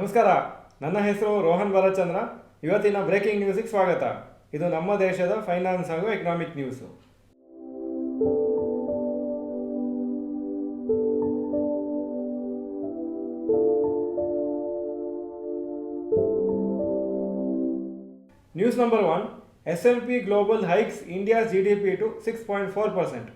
ನಮಸ್ಕಾರ, ನನ್ನ ಹೆಸರು ರೋಹನ್ ಭರಚಂದ್ರ. ಇವತ್ತಿನ ಬ್ರೇಕಿಂಗ್ ನ್ಯೂಸಿಗೆ ಸ್ವಾಗತ. ಇದು ನಮ್ಮ ದೇಶದ ಫೈನಾನ್ಸ್ ಹಾಗೂ economic news. News number 1, S&P Global hikes India's GDP to 6.4%.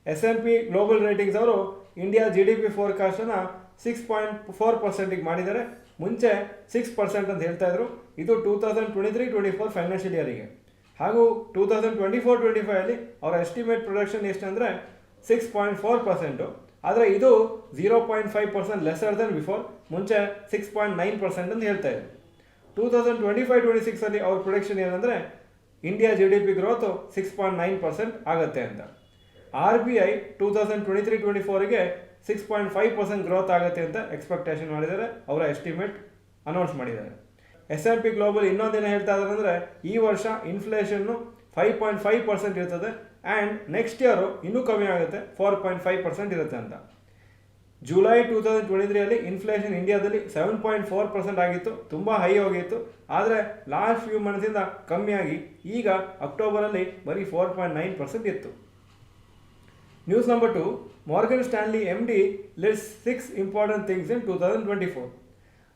S&P Global Ratings ಅವರು ಇಂಡಿಯಾ GDP ಫೋರ್ಕಾಸ್ಟನ್ನು 6.4% ಮಾಡಿದ್ದಾರೆ. ಮುಂಚೆ 6% ಅಂತ ಹೇಳ್ತಾ ಇದ್ರು. ಇದು 2023-24 ಫೈನಾನ್ಷಿಯಲ್ ಇಯರಿಗೆ. ಹಾಗೂ 2024-25 ಅಲ್ಲಿ ಅವರ ಎಸ್ಟಿಮೇಟ್ ಪ್ರೊಡಕ್ಷನ್ ಎಷ್ಟು ಅಂದರೆ 6.4%. ಆದರೆ ಇದು 0.5% ಲೆಸರ್ ದೆನ್ ಬಿಫೋರ್. ಮುಂಚೆ 6.9% ಅಂತ ಹೇಳ್ತಾ ಇದ್ರು. 2025-26 ಅಲ್ಲಿ ಅವ್ರ ಪ್ರೊಡಕ್ಷನ್ ಏನಂದರೆ ಇಂಡಿಯಾ GDP ಗ್ರೋತ್ 6.9% ಆಗುತ್ತೆ ಅಂತ. RBI 2023-24ಗೆ 6.5% ಗ್ರೋತ್ ಆಗುತ್ತೆ ಅಂತ ಎಕ್ಸ್ಪೆಕ್ಟೇಷನ್ ಮಾಡಿದ್ದಾರೆ. ಅವರ ಎಸ್ಟಿಮೇಟ್ ಅನೌನ್ಸ್ ಮಾಡಿದ್ದಾರೆ. S&P ಗ್ಲೋಬಲ್ ಇನ್ನೊಂದೇನು ಹೇಳ್ತಾ ಇದ್ದಾರೆ ಅಂದರೆ ಈ ವರ್ಷ ಇನ್ಫ್ಲೇಷನ್ನು 5.5% ಇರ್ತದೆ ಆ್ಯಂಡ್ ನೆಕ್ಸ್ಟ್ ಇಯರು ಇನ್ನೂ ಕಮ್ಮಿ ಆಗುತ್ತೆ, 4.5% ಇರುತ್ತೆ ಅಂತ. ಜುಲೈ 2023 ಅಲ್ಲಿ ಇನ್ಫ್ಲೇಷನ್ ಇಂಡಿಯಾದಲ್ಲಿ 7.4% ಆಗಿತ್ತು, ತುಂಬ ಹೈ ಹೋಗಿತ್ತು. ಆದರೆ ಲಾಸ್ಟ್ ಫ್ಯೂ ಮಂತ್ಸಿಂದ ಕಮ್ಮಿಯಾಗಿ ಈಗ ಅಕ್ಟೋಬರಲ್ಲಿ ಬರೀ 4.9% ಇತ್ತು. News number 2, Morgan Stanley MD list 6 important things in 2024.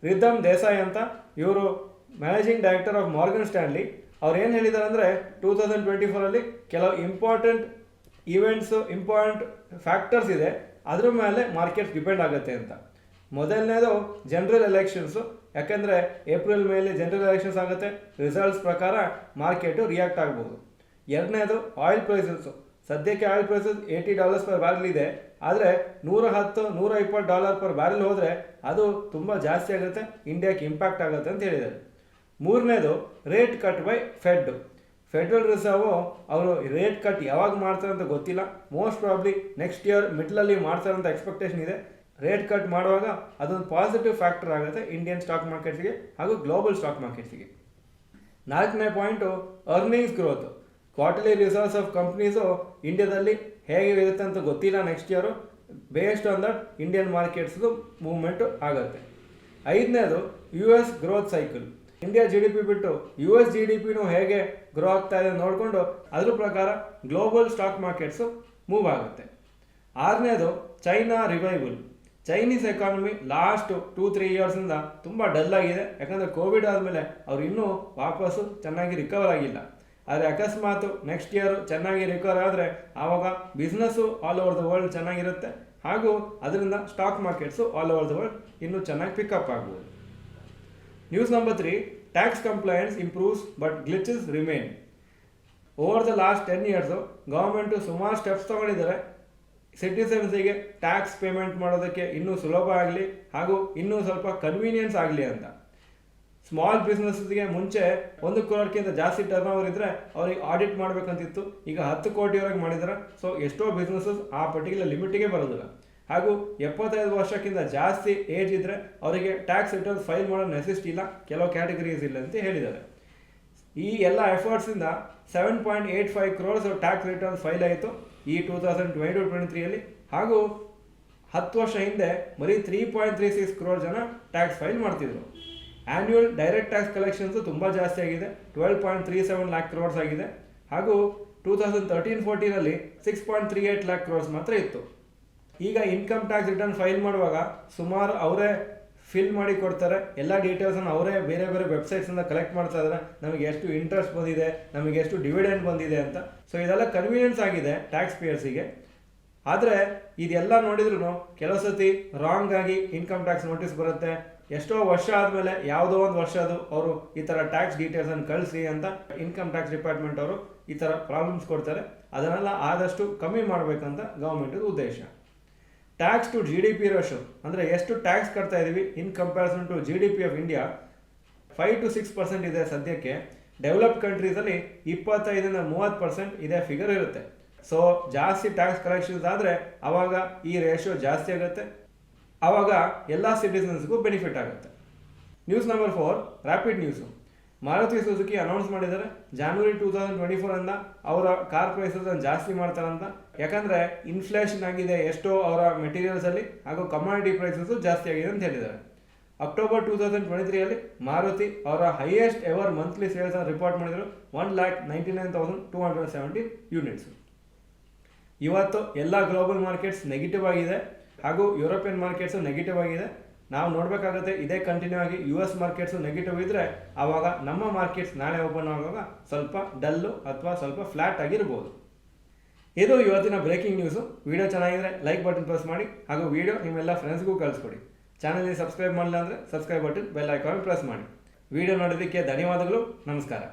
Rhythm Desai ಅಂತ ಇವರು managing director of Morgan Stanley. ಅವ್ರು ಏನು ಹೇಳಿದ್ದಾರೆ ಅಂದರೆ 2024ಅಲ್ಲಿ ಕೆಲವು ಇಂಪಾರ್ಟೆಂಟ್ ಈವೆಂಟ್ಸು, ಇಂಪಾರ್ಟೆಂಟ್ ಫ್ಯಾಕ್ಟರ್ಸ್ ಇದೆ, ಅದ್ರ ಮೇಲೆ ಮಾರ್ಕೆಟ್ಸ್ ಡಿಪೆಂಡ್ ಆಗುತ್ತೆ ಅಂತ. ಮೊದಲನೇದು ಜನರಲ್ ಎಲೆಕ್ಷನ್ಸು. ಯಾಕೆಂದರೆ ಏಪ್ರಿಲ್ ಮೇಲೆ ಜನರಲ್ ಎಲೆಕ್ಷನ್ಸ್ ಆಗುತ್ತೆ, ರಿಸಲ್ಟ್ಸ್ ಪ್ರಕಾರ ಮಾರ್ಕೆಟು ರಿಯಾಕ್ಟ್ ಆಗ್ಬೋದು. ಎರಡನೇದು ಆಯಿಲ್ ಪ್ರೈಸಸ್ಸು. ಸದ್ಯಕ್ಕೆ ಆಯಿಲ್ ಪ್ರೈಸಸ್ $80 ಪರ್ ಬ್ಯಾರಲ್ ಇದೆ, ಆದರೆ $110-120 ಪರ್ ಬ್ಯಾರಲ್ ಹೋದರೆ ಅದು ತುಂಬ ಜಾಸ್ತಿ ಆಗುತ್ತೆ, ಇಂಡಿಯಾಕ್ಕೆ ಇಂಪ್ಯಾಕ್ಟ್ ಆಗುತ್ತೆ ಅಂತ ಹೇಳಿದ್ದಾರೆ. ಮೂರನೇದು rate cut by federal reserve. ಅವರು ರೇಟ್ ಕಟ್ ಯಾವಾಗ ಮಾಡ್ತಾರೆ ಅಂತ ಗೊತ್ತಿಲ್ಲ, ಮೋಸ್ಟ್ ಪ್ರಾಬ್ಲಿ ನೆಕ್ಸ್ಟ್ ಇಯರ್ ಮಿಡ್ಲಲ್ಲಿ ಮಾಡ್ತಾರೆ ಅಂತ ಎಕ್ಸ್ಪೆಕ್ಟೇಷನ್ ಇದೆ. ರೇಟ್ ಕಟ್ ಮಾಡುವಾಗ ಅದೊಂದು ಪಾಸಿಟಿವ್ ಫ್ಯಾಕ್ಟರ್ ಆಗುತ್ತೆ ಇಂಡಿಯನ್ ಸ್ಟಾಕ್ ಮಾರ್ಕೆಟ್ಸ್ಗೆ ಹಾಗೂ ಗ್ಲೋಬಲ್ ಸ್ಟಾಕ್ ಮಾರ್ಕೆಟ್ಸ್ಗೆ. ನಾಲ್ಕನೇ point earnings growth. Quarterly results of companies ಇಂಡಿಯಾದಲ್ಲಿ ಹೇಗೆ ಇರುತ್ತೆ ಅಂತ ಗೊತ್ತಿಲ್ಲ next year. Based on that Indian ಮಾರ್ಕೆಟ್ಸ್ದು ಮೂವ್ಮೆಂಟು ಆಗುತ್ತೆ. ಐದನೇದು US growth cycle. India GDP ಬಿಟ್ಟು US GDPನೂ ಹೇಗೆ ಗ್ರೋ ಆಗ್ತಾ ಇದೆ ನೋಡಿಕೊಂಡು ಅದ್ರ ಪ್ರಕಾರ ಗ್ಲೋಬಲ್ ಸ್ಟಾಕ್ ಮಾರ್ಕೆಟ್ಸು ಮೂವ್ ಆಗುತ್ತೆ. ಆರನೇದು China revival. Chinese economy last 2-3 ಇಯರ್ಸಿಂದ ತುಂಬ ಡಲ್ ಆಗಿದೆ. ಯಾಕಂದರೆ ಕೋವಿಡ್ ಆದಮೇಲೆ ಅವ್ರು ಇನ್ನೂ ವಾಪಸ್ಸು ಚೆನ್ನಾಗಿ ರಿಕವರ್ ಆಗಿಲ್ಲ. ಆದರೆ ಅಕಸ್ಮಾತ್ ನೆಕ್ಸ್ಟ್ ಇಯರ್ ಚೆನ್ನಾಗಿ ರಿಕವರ್ ಆದರೆ ಆವಾಗ business all over the world ಚೆನ್ನಾಗಿರುತ್ತೆ, ಹಾಗೂ ಅದರಿಂದ stock markets all over the world ಇನ್ನೂ ಚೆನ್ನಾಗಿ ಪಿಕಪ್ ಆಗ್ಬೋದು. News number 3, tax compliance improves but glitches remain. Over the last 10 years government ಸುಮಾರು ಸ್ಟೆಪ್ಸ್ ತೊಗೊಂಡಿದ್ದಾರೆ ಸಿಟಿಸನ್ಸಿಗೆ ಟ್ಯಾಕ್ಸ್ ಪೇಮೆಂಟ್ ಮಾಡೋದಕ್ಕೆ ಇನ್ನೂ ಸುಲಭ ಆಗಲಿ ಹಾಗೂ ಇನ್ನೂ ಸ್ವಲ್ಪ ಕನ್ವೀನಿಯನ್ಸ್ ಆಗಲಿ ಅಂತ. ಸ್ಮಾಲ್ ಬಿಸ್ನೆಸ್ಗೆ ಮುಂಚೆ 1 crore ಜಾಸ್ತಿ ಟರ್ನ್ ಓವರ್ ಇದ್ದರೆ ಅವ್ರಿಗೆ ಆಡಿಟ್ ಮಾಡಬೇಕಂತಿತ್ತು, ಈಗ 10 ಕೋಟಿವರೆಗೆ ಮಾಡಿದ್ದಾರೆ. ಸೊ ಎಷ್ಟೋ ಬಿಸ್ನೆಸಸ್ ಆ ಪರ್ಟಿಕ್ಯುಲರ್ ಲಿಮಿಟಿಗೆ ಬರೋದಿಲ್ಲ. ಹಾಗೂ 75 ವರ್ಷಕ್ಕಿಂತ ಜಾಸ್ತಿ ಏಜ್ ಇದ್ದರೆ ಅವರಿಗೆ ಟ್ಯಾಕ್ಸ್ ರಿಟರ್ನ್ ಫೈಲ್ ಮಾಡೋ ನೆಸೆಸಿಟಿ ಇಲ್ಲ, ಕೆಲವು ಕ್ಯಾಟಗರೀಸ್ ಇಲ್ಲ ಅಂತ ಹೇಳಿದ್ದಾರೆ. ಈ ಎಲ್ಲ ಎಫರ್ಟ್ಸಿಂದ 7.85 crores ಟ್ಯಾಕ್ಸ್ ರಿಟರ್ನ್ ಫೈಲ್ ಆಯಿತು ಈ 2022-23 ಹಾಗೂ 10 ವರ್ಷ ಹಿಂದೆ ಬರೀ 3.36 crore ಜನ ಟ್ಯಾಕ್ಸ್ ಫೈಲ್ ಮಾಡ್ತಿದ್ರು. ಆ್ಯನ್ಯುವಲ್ ಡೈರೆಕ್ಟ್ ಟ್ಯಾಕ್ಸ್ ಕಲೆಕ್ಷನ್ಸು ತುಂಬ ಜಾಸ್ತಿ ಆಗಿದೆ, 12.37 lakh crores ಆಗಿದೆ. ಹಾಗೂ 2013-14 6.38 lakh crores ಮಾತ್ರ ಇತ್ತು. ಈಗ ಇನ್ಕಮ್ ಟ್ಯಾಕ್ಸ್ ರಿಟರ್ನ್ ಫೈಲ್ ಮಾಡುವಾಗ ಸುಮಾರು ಅವರೇ ಫಿಲ್ ಮಾಡಿ ಕೊಡ್ತಾರೆ, ಎಲ್ಲ ಡೀಟೇಲ್ಸನ್ನು ಅವರೇ ಬೇರೆ ಬೇರೆ ವೆಬ್ಸೈಟ್ಸಿಂದ ಕಲೆಕ್ಟ್ ಮಾಡ್ತಾ ಇದ್ದಾರೆ. ನಮಗೆ ಎಷ್ಟು ಇಂಟ್ರೆಸ್ಟ್ ಬಂದಿದೆ, ನಮಗೆ ಎಷ್ಟು ಡಿವಿಡೆಂಡ್ ಬಂದಿದೆ ಅಂತ. ಸೊ ಇದೆಲ್ಲ ಕನ್ವೀನಿಯನ್ಸ್ ಆಗಿದೆ ಟ್ಯಾಕ್ಸ್ ಪೇಯರ್ಸಿಗೆ. ಆದರೆ ಇದೆಲ್ಲ ನೋಡಿದ್ರು ಕೆಲವು ಸತಿ ರಾಂಗ್ ಆಗಿ ಇನ್ಕಮ್ ಟ್ಯಾಕ್ಸ್ ನೋಟಿಸ್ ಬರುತ್ತೆ. ಎಷ್ಟೋ ವರ್ಷ ಆದಮೇಲೆ ಯಾವುದೋ ಒಂದು ವರ್ಷದ್ದು ಅವರು ಈ ಥರ ಟ್ಯಾಕ್ಸ್ ಡೀಟೇಲ್ಸನ್ನು ಕಳಿಸಿ ಅಂತ ಇನ್ಕಮ್ ಟ್ಯಾಕ್ಸ್ ಡಿಪಾರ್ಟ್ಮೆಂಟ್ ಅವರು ಈ ಥರ ಪ್ರಾಬ್ಲಮ್ಸ್ ಕೊಡ್ತಾರೆ. ಅದನ್ನೆಲ್ಲ ಆದಷ್ಟು ಕಮ್ಮಿ ಮಾಡಬೇಕಂತ ಗೌರ್ಮೆಂಟದ ಉದ್ದೇಶ. ಟ್ಯಾಕ್ಸ್ ಟು GDP ರೇಷೋ ಅಂದರೆ ಎಷ್ಟು ಟ್ಯಾಕ್ಸ್ ಕಟ್ತಾ ಇದ್ದೀವಿ in comparison to GDP of India 5-6% ಇದೆ ಸದ್ಯಕ್ಕೆ. ಡೆವಲಪ್ಡ್ ಕಂಟ್ರೀಸಲ್ಲಿ 25-30% ಇದೇ ಫಿಗರ್ ಇರುತ್ತೆ. ಸೊ ಜಾಸ್ತಿ ಟ್ಯಾಕ್ಸ್ ಕಲೆಕ್ಷನ್ಸ್ ಆದರೆ ಆವಾಗ ಈ ರೇಷೋ ಜಾಸ್ತಿ ಆಗುತ್ತೆ, ಆವಾಗ ಎಲ್ಲ ಸಿಟಿಸನ್ಸ್ಗೂ ಬೆನಿಫಿಟ್ ಆಗುತ್ತೆ. News number 4, rapid news. Maruti Suzuki announce ಮಾಡಿದ್ದಾರೆ January 2024 ಅವರ ಕಾರ್ ಪ್ರೈಸನ್ನು ಜಾಸ್ತಿ ಮಾಡ್ತಾರಂತ. ಯಾಕಂದರೆ ಇನ್ಫ್ಲೇಷನ್ ಆಗಿದೆ ಎಷ್ಟೋ ಅವರ ಮೆಟೀರಿಯಲ್ಸಲ್ಲಿ ಹಾಗೂ ಕಮಾಡಿಟಿ ಪ್ರೈಸಸ್ಸು ಜಾಸ್ತಿ ಆಗಿದೆ ಅಂತ ಹೇಳಿದ್ದಾರೆ. ಅಕ್ಟೋಬರ್ 2023 ಮಾರುತಿ ಅವರ highest ever monthly sales report ಮಾಡಿದರು 1,99,270 ಯೂನಿಟ್ಸ್. ಇವತ್ತು ಎಲ್ಲ ಗ್ಲೋಬಲ್ ಮಾರ್ಕೆಟ್ಸ್ ನೆಗೆಟಿವ್ ಆಗಿದೆ ಹಾಗೂ ಯುರೋಪಿಯನ್ ಮಾರ್ಕೆಟ್ಸು ನೆಗೆಟಿವ್ ಆಗಿದೆ. ನಾವು ನೋಡಬೇಕಾಗುತ್ತೆ ಇದೇ ಕಂಟಿನ್ಯೂ ಆಗಿ US ಮಾರ್ಕೆಟ್ಸು ನೆಗೆಟಿವ್ ಇದ್ದರೆ ಆವಾಗ ನಮ್ಮ ಮಾರ್ಕೆಟ್ಸ್ ನಾಳೆ ಓಪನ್ ಆಗುವಾಗ ಸ್ವಲ್ಪ ಡಲ್ಲು ಅಥವಾ ಸ್ವಲ್ಪ ಫ್ಲ್ಯಾಟ್ ಆಗಿರ್ಬೋದು. ಇದು ಇವತ್ತಿನ ಬ್ರೇಕಿಂಗ್ ನ್ಯೂಸು. ವಿಡಿಯೋ ಚೆನ್ನಾಗಿದ್ರೆ ಲೈಕ್ ಬಟನ್ ಪ್ರೆಸ್ ಮಾಡಿ ಹಾಗೂ ವಿಡಿಯೋ ನಿಮ್ಮೆಲ್ಲ ಫ್ರೆಂಡ್ಸ್ಗೂ ಕಳಿಸ್ಕೊಡಿ. ಚಾನಲ್ಗೆ ಸಬ್ಸ್ಕ್ರೈಬ್ ಮಾಡಿಲ್ಲ ಅಂದರೆ subscribe button bell icon press ಮಾಡಿ. ವಿಡಿಯೋ ನೋಡೋದಕ್ಕೆ ಧನ್ಯವಾದಗಳು. ನಮಸ್ಕಾರ.